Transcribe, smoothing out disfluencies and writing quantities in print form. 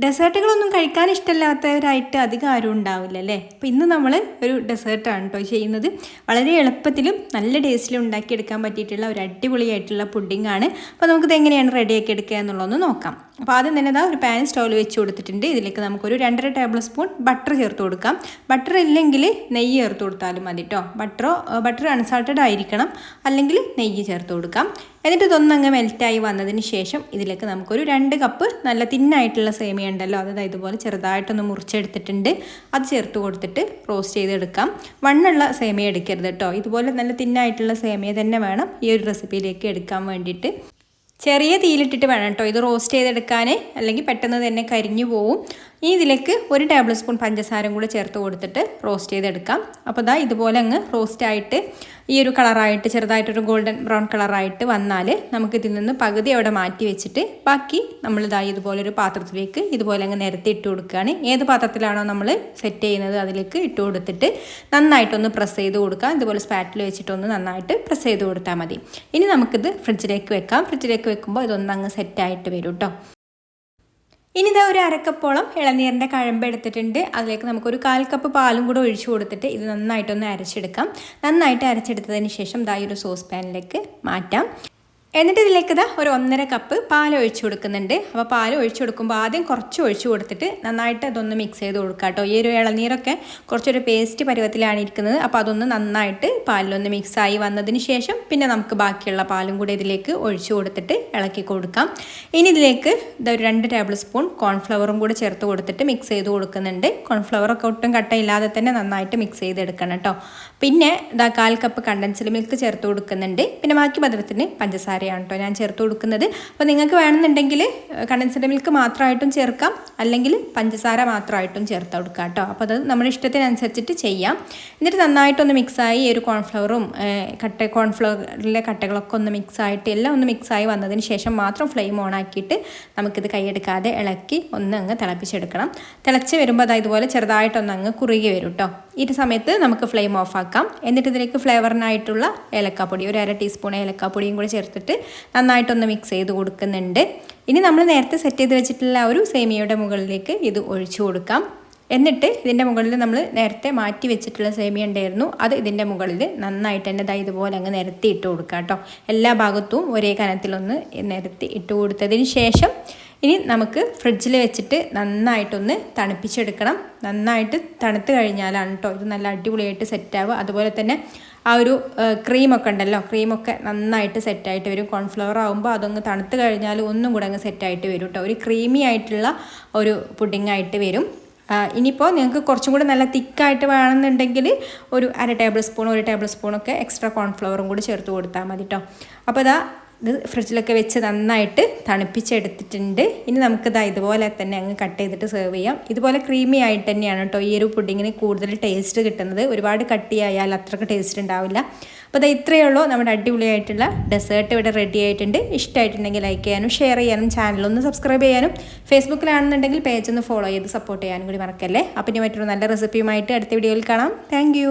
ഡെസേർട്ടുകളൊന്നും കഴിക്കാൻ ഇഷ്ടമില്ലാത്തവരായിട്ട് അധികം ആരും ഉണ്ടാവില്ല അല്ലേ. അപ്പോൾ ഇന്ന് നമ്മൾ ഒരു ഡെസേർട്ടാണ് കേട്ടോ ചെയ്യുന്നത്. വളരെ എളുപ്പത്തിലും നല്ല ടേസ്റ്റിലും ഉണ്ടാക്കിയെടുക്കാൻ പറ്റിയിട്ടുള്ള ഒരു അടിപൊളിയായിട്ടുള്ള പുഡിംഗ് ആണ്. അപ്പോൾ നമുക്കിത് എങ്ങനെയാണ് റെഡിയാക്കി എടുക്കുക എന്നുള്ളതൊന്ന് നോക്കാം. അപ്പോൾ ആദ്യം തന്നെ ഒരു പാൻ സ്റ്റൗവിൽ വെച്ച് കൊടുത്തിട്ടുണ്ട്. ഇതിലേക്ക് നമുക്കൊരു 2.5 ടേബിൾ സ്പൂൺ ബട്ടർ ചേർത്ത് കൊടുക്കാം. ബട്ടർ ഇല്ലെങ്കിൽ നെയ്യ് ചേർത്ത് കൊടുത്താലും മതി കേട്ടോ. ബട്ടർ അൺസാൾട്ടഡ് ആയിരിക്കണം, അല്ലെങ്കിൽ നെയ്യ് ചേർത്ത് കൊടുക്കാം. എന്നിട്ട് ഇതൊന്നങ്ങ് മെൽറ്റായി വന്നതിന് ശേഷം ഇതിലേക്ക് നമുക്കൊരു 2 കപ്പ് നല്ല തിന്നായിട്ടുള്ള സേമിയ ഉണ്ടല്ലോ, അതായത് ഇതുപോലെ ചെറുതായിട്ടൊന്ന് മുറിച്ചെടുത്തിട്ടുണ്ട്. അത് ചേർത്ത് കൊടുത്തിട്ട് റോസ്റ്റ് ചെയ്തെടുക്കാം. വണ്ണുള്ള സേമിയ എടുക്കരുത് കേട്ടോ. ഇതുപോലെ നല്ല തിന്നായിട്ടുള്ള സേമിയ തന്നെ വേണം ഈ ഒരു റെസിപ്പിയിലേക്ക് എടുക്കാൻ വേണ്ടിയിട്ട്. ചെറിയ തീയിലിട്ടിട്ട് വേണം കേട്ടോ ഇത് റോസ്റ്റ് ചെയ്തെടുക്കാൻ, അല്ലെങ്കിൽ പെട്ടെന്ന് തന്നെ കരിഞ്ഞു പോവും. ഇനി ഇതിലേക്ക് 1 ടേബിൾ സ്പൂൺ പഞ്ചസാരയും കൂടെ ചേർത്ത് കൊടുത്തിട്ട് റോസ്റ്റ് ചെയ്തെടുക്കാം. അപ്പോൾ ഇതുപോലെ അങ്ങ് റോസ്റ്റായിട്ട് ഈ ഒരു കളറായിട്ട് ചെറുതായിട്ടൊരു ഗോൾഡൻ ബ്രൗൺ കളറായിട്ട് വന്നാൽ നമുക്കിതിൽ നിന്ന് പകുതി അവിടെ മാറ്റി വെച്ചിട്ട് ബാക്കി നമ്മൾ ഇതുപോലൊരു പാത്രത്തിലേക്ക് ഇതുപോലെ അങ്ങ് നിരത്തി ഇട്ട് കൊടുക്കുകയാണ്. ഏത് പാത്രത്തിലാണോ നമ്മൾ സെറ്റ് ചെയ്യുന്നത് അതിലേക്ക് ഇട്ട് കൊടുത്തിട്ട് നന്നായിട്ടൊന്ന് പ്രസ് ചെയ്ത് കൊടുക്കാം. ഇതുപോലെ സ്പാറ്റിൽ വെച്ചിട്ടൊന്ന് നന്നായിട്ട് പ്രസ് ചെയ്ത് കൊടുത്താൽ മതി. ഇനി നമുക്കിത് ഫ്രിഡ്ജിലേക്ക് വെക്കാം. ഫ്രിഡ്ജിലേക്ക് വെക്കുമ്പോൾ ഇതൊന്നങ്ങ് സെറ്റായിട്ട് വരും കേട്ടോ. ഇനി ഒരു 1/2 കപ്പോളം ഇളനീരിൻ്റെ കഴമ്പ് എടുത്തിട്ടുണ്ട്. അതിലേക്ക് നമുക്കൊരു 1/4 കപ്പ് പാലും കൂടെ ഒഴിച്ചു കൊടുത്തിട്ട് ഇത് നന്നായിട്ടൊന്ന് അരച്ചെടുക്കാം. നന്നായിട്ട് അരച്ചെടുത്തതിന് ശേഷം ഈ ഒരു സോസ് പാനിലേക്ക് മാറ്റാം. എന്നിട്ട് ഇതിലേക്ക് ഒരു 1.5 കപ്പ് പാൽ ഒഴിച്ചു കൊടുക്കുന്നുണ്ട്. അപ്പോൾ പാൽ ഒഴിച്ചു കൊടുക്കുമ്പോൾ ആദ്യം കുറച്ച് ഒഴിച്ചു കൊടുത്തിട്ട് നന്നായിട്ട് അതൊന്ന് മിക്സ് ചെയ്ത് കൊടുക്കുക കേട്ടോ. ഈ ഒരു ഇളനീരൊക്കെ കുറച്ചൊരു പേസ്റ്റ് പരുവത്തിലാണ് ഇരിക്കുന്നത്. അപ്പോൾ അതൊന്ന് നന്നായിട്ട് പാലിലൊന്ന് മിക്സായി വന്നതിന് ശേഷം പിന്നെ നമുക്ക് ബാക്കിയുള്ള പാലും കൂടെ ഇതിലേക്ക് ഒഴിച്ചു കൊടുത്തിട്ട് ഇളക്കി കൊടുക്കാം. ഇനി ഇതിലേക്ക് ഒരു 2 ടേബിൾ സ്പൂൺ കോൺഫ്ലവറും കൂടെ ചേർത്ത് കൊടുത്തിട്ട് മിക്സ് ചെയ്ത് കൊടുക്കുന്നുണ്ട്. കോൺഫ്ലവറൊക്കെ ഒട്ടും കട്ടയില്ലാതെ തന്നെ നന്നായിട്ട് മിക്സ് ചെയ്തെടുക്കണം കേട്ടോ. പിന്നെ 1/4 കപ്പ് കണ്ടൻസ്ഡ് മിൽക്ക് ചേർത്ത് കൊടുക്കുന്നുണ്ട്. പിന്നെ ബാക്കി പദത്തിന് പഞ്ചസാര കേട്ടോ ഞാൻ ചേർത്ത് കൊടുക്കുന്നത്. അപ്പോൾ നിങ്ങൾക്ക് വേണമെന്നുണ്ടെങ്കിൽ കണ്ടൻസ്ഡ് മിൽക്ക് മാത്രമായിട്ടും ചേർക്കാം, അല്ലെങ്കിൽ പഞ്ചസാര മാത്രമായിട്ടും ചേർത്ത് കൊടുക്കാം കേട്ടോ. അപ്പോൾ അത് നമ്മുടെ ഇഷ്ടത്തിനനുസരിച്ചിട്ട് ചെയ്യാം. എന്നിട്ട് നന്നായിട്ടൊന്ന് മിക്സായി ഈ ഒരു കോൺഫ്ലവറും കോൺഫ്ലവറിലെ കട്ടകളൊക്കെ ഒന്ന് മിക്സായിട്ട് എല്ലാം ഒന്ന് മിക്സായി വന്നതിന് ശേഷം മാത്രം ഫ്ലെയിം ഓൺ ആക്കിയിട്ട് നമുക്കിത് കൈയെടുക്കാതെ ഇളക്കി ഒന്ന് അങ്ങ് തിളപ്പിച്ചെടുക്കണം. തിളച്ച് വരുമ്പോൾ ഇതുപോലെ ചെറുതായിട്ടൊന്ന് അങ്ങ് കുറുകി വരും കേട്ടോ. ഈ സമയത്ത് നമുക്ക് ഫ്ലെയിം ഓഫ് ആക്കാം. എന്നിട്ട് ഇതിലേക്ക് ഫ്ലേവറിനായിട്ടുള്ള ഏലക്കാപ്പൊടി ഒരു 1/2 ടീസ്പൂൺ ഏലക്കാപ്പൊടിയും കൂടി ചേർത്തിട്ട് നന്നായിട്ടൊന്ന് മിക്സ് ചെയ്ത് കൊടുക്കുന്നുണ്ട്. ഇനി നമ്മൾ നേരത്തെ സെറ്റ് ചെയ്ത് വെച്ചിട്ടുള്ള ഒരു സേമിയയുടെ മുകളിലേക്ക് ഇത് ഒഴിച്ചു കൊടുക്കാം. എന്നിട്ട് ഇതിൻ്റെ മുകളിൽ നമ്മൾ നേരത്തെ മാറ്റി വെച്ചിട്ടുള്ള സേമിയ ഉണ്ടായിരുന്നു, അത് ഇതിൻ്റെ മുകളിൽ നന്നായിട്ട് തന്നെ ഇതുപോലെ അങ്ങ് നിരത്തി ഇട്ട് കൊടുക്കാം കേട്ടോ. എല്ലാ ഭാഗത്തും ഒരേ കനത്തിലൊന്ന് നിരത്തി ഇട്ട് കൊടുത്തതിന് ശേഷം ഇനി നമുക്ക് ഫ്രിഡ്ജിൽ വെച്ചിട്ട് നന്നായിട്ടൊന്ന് തണുപ്പിച്ചെടുക്കണം. നന്നായിട്ട് തണുത്ത് കഴിഞ്ഞാലാണ് കേട്ടോ ഇത് നല്ല അടിപൊളിയായിട്ട് സെറ്റാവുക. അതുപോലെ തന്നെ ആ ഒരു ക്രീമൊക്കെ ഉണ്ടല്ലോ, ക്രീമൊക്കെ നന്നായിട്ട് സെറ്റായിട്ട് വരും. കോൺഫ്ലവർ ആകുമ്പോൾ അതൊന്ന് തണുത്ത് കഴിഞ്ഞാൽ ഒന്നും കൂടെ അങ്ങ് സെറ്റായിട്ട് വരും കേട്ടോ. ഒരു ക്രീമി ആയിട്ടുള്ള ഒരു പുഡിംഗ് ആയിട്ട് വരും. ഇനിയിപ്പോൾ നിങ്ങൾക്ക് കുറച്ചും കൂടി നല്ല തിക്കായിട്ട് വേണമെന്നുണ്ടെങ്കിൽ ഒരു 1/2 ടേബിൾ സ്പൂണൊക്കെ എക്സ്ട്രാ കോൺഫ്ലവറും കൂടി ചേർത്ത് കൊടുത്താൽ മതി കേട്ടോ. അപ്പോൾ ഇത് ഫ്രിഡ്ജിലൊക്കെ വെച്ച് നന്നായിട്ട് തണുപ്പിച്ചെടുത്തിട്ടുണ്ട്. ഇനി നമുക്കിത് ഇതുപോലെ തന്നെ അങ്ങ് കട്ട് ചെയ്തിട്ട് സെർവ് ചെയ്യാം. ഇതുപോലെ ക്രീമി ആയിട്ട് തന്നെയാണ് കേട്ടോ ഈ ഒരു പുഡിങ്ങിന് കൂടുതൽ ടേസ്റ്റ് കിട്ടുന്നത്. ഒരുപാട് കട്ടിയായാൽ അത്രയ്ക്ക് ടേസ്റ്റ് ഉണ്ടാവില്ല. അപ്പോൾ ഇത്രയേ ഉള്ളൂ, നമ്മുടെ അടിപൊളിയായിട്ടുള്ള ഡെസേർട്ട് ഇവിടെ റെഡി ആയിട്ടുണ്ട്. ഇഷ്ടമായിട്ടുണ്ടെങ്കിൽ ലൈക്ക് ചെയ്യാനും ഷെയർ ചെയ്യാനും ചാനലൊന്ന് സബ്സ്ക്രൈബ് ചെയ്യാനും ഫേസ്ബുക്കിലാണെന്നുണ്ടെങ്കിൽ പേജ് ഒന്ന് ഫോളോ ചെയ്ത് സപ്പോർട്ട് ചെയ്യാനും കൂടി മറക്കല്ലേ. അപ്പോൾ ഇനി മറ്റൊരു നല്ല റെസിപ്പിയുമായിട്ട് അടുത്ത വീഡിയോയിൽ കാണാം. താങ്ക്